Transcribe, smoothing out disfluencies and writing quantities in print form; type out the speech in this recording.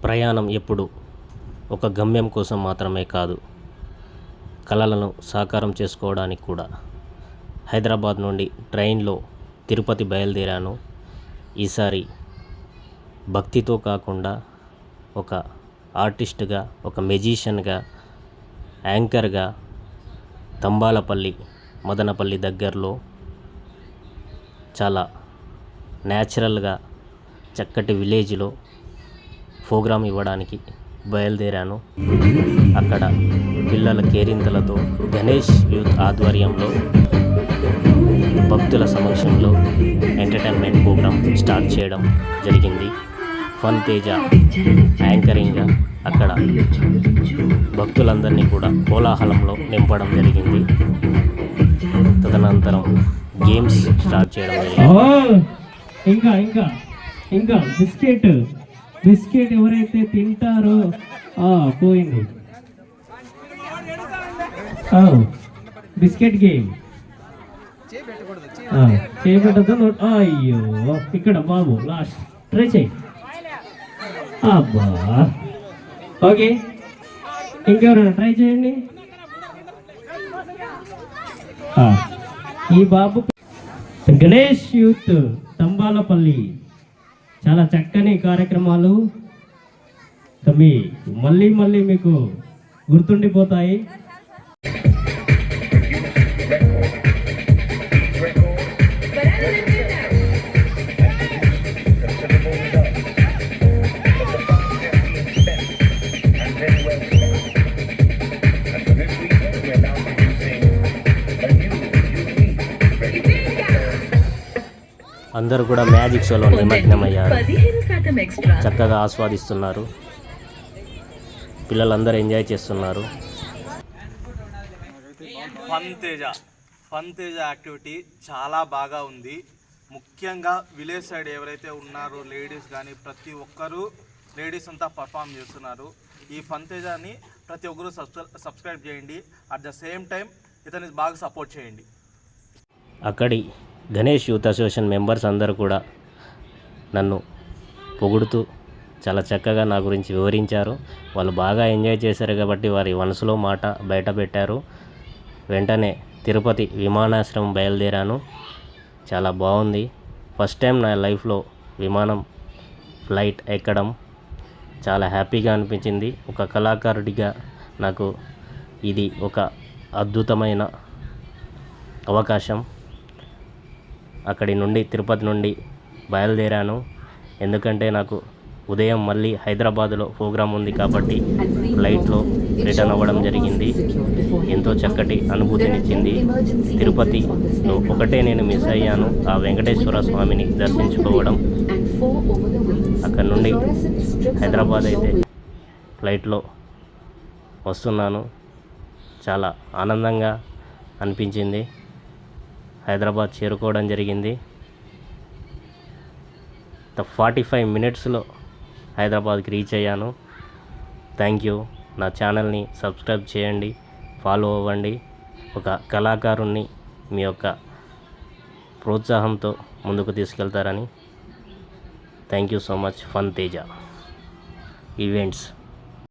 ప్రయాణం ఎప్పుడు ఒక గమ్యం కోసం మాత్రమే కాదు, కలలను సాకారం చేసుకోవడానికి కూడా. హైదరాబాద్ నుండి ట్రైన్లో తిరుపతి బయలుదేరాను. ఈసారి భక్తితో కాకుండా ఒక ఆర్టిస్ట్గా, ఒక మెజిషియన్గా, యాంకర్గా తంబాలపల్లి, మదనపల్లి దగ్గరలో చాలా న్యాచురల్గా చక్కటి విలేజ్లో ప్రోగ్రాం ఇవ్వడానికి బయలుదేరాను. అక్కడ పిల్లల కేరింతలతో గణేష్ యూత్ ఆధ్వర్యంలో భక్తుల సమక్షంలో ఎంటర్టైన్మెంట్ ప్రోగ్రాం స్టార్ట్ చేయడం జరిగింది. ఫన్ తేజ యాంకరింగ్గా అక్కడ భక్తులందరినీ కూడా కోలాహలంలో నింపడం జరిగింది. తదనంతరం గేమ్స్ స్టార్ట్ చేయడం జరిగింది. ఇంకా బిస్కెట్ ఎవరైతే తింటారో పోయింది. బిస్కెట్ గేమ్ చేయబెట్టదు. అయ్యో, ఇక్కడ బాబు లాస్ట్ ట్రై చేయి. అబ్బా, ఓకే, ఇంకెవరైనా ట్రై చేయండి. ఈ బాబు గణేష్ యూత్ తంబాలపల్లి చాలా చక్కని కార్యక్రమాలు మళ్ళీ మీకు గుర్తుండిపోతాయి. అందరూ కూడా మ్యాజిక్ షోలో నిమగ్నమయ్యారు. చక్కగా ఆస్వాదిస్తున్నారు. పిల్లలందరూ ఎంజాయ్ చేస్తున్నారు. ఫన్ తేజ యాక్టివిటీ చాలా బాగా ఉంది. ముఖ్యంగా విలేజ్ సైడ్ ఎవరైతే ఉన్నారో లేడీస్ కానీ ప్రతి ఒక్కరూ లేడీస్ అంతా పర్ఫామ్ చేస్తున్నారు. ఈ ఫన్ తేజని ప్రతి ఒక్కరూ సబ్స్క్రైబ్ చేయండి. అట్ ద సేమ్ టైం ఇతన్ని బాగా సపోర్ట్ చేయండి. అక్కడి గణేష్ యూత్ అసోసియేషన్ మెంబర్స్ అందరూ కూడా నన్ను పొగుడుతూ చాలా చక్కగా నా గురించి వివరించారు. వాళ్ళు బాగా ఎంజాయ్ చేశారు కాబట్టి వారి మనసులో మాట బయట పెట్టారు. వెంటనే తిరుపతి విమానాశ్రయం బయలుదేరాను. చాలా బాగుంది. ఫస్ట్ టైం నా లైఫ్లో విమానం ఫ్లైట్ ఎక్కడం చాలా హ్యాపీగా అనిపించింది. ఒక కళాకారుడిగా నాకు ఇది ఒక అద్భుతమైన అవకాశం. తిరుపతి నుండి బయలుదేరాను. ఎందుకంటే నాకు ఉదయం మళ్ళీ హైదరాబాదులో ప్రోగ్రాం ఉంది కాబట్టి ఫ్లైట్లో రిటర్న్ అవ్వడం జరిగింది. ఎంతో చక్కటి అనుభూతినిచ్చింది. తిరుపతిలో ఒకటే నేను మిస్ అయ్యాను, ఆ వెంకటేశ్వర స్వామిని దర్శించుకోవడం. అక్కడ నుండి హైదరాబాద్ అయితే ఫ్లైట్లో వస్తున్నాను. చాలా ఆనందంగా అనిపించింది. హైదరాబాద్ చేరుకోవడం జరిగింది. 45 మినిట్స్లో హైదరాబాద్కి రీచ్ అయ్యాను. Thank you. నా ఛానల్ని సబ్స్క్రైబ్ చేయండి, ఫాలో అవ్వండి. ఒక కళాకారుణ్ణి మీ యొక్క ప్రోత్సాహంతో ముందుకు తీసుకెళ్తారని. Thank you so much. Fun Teja events.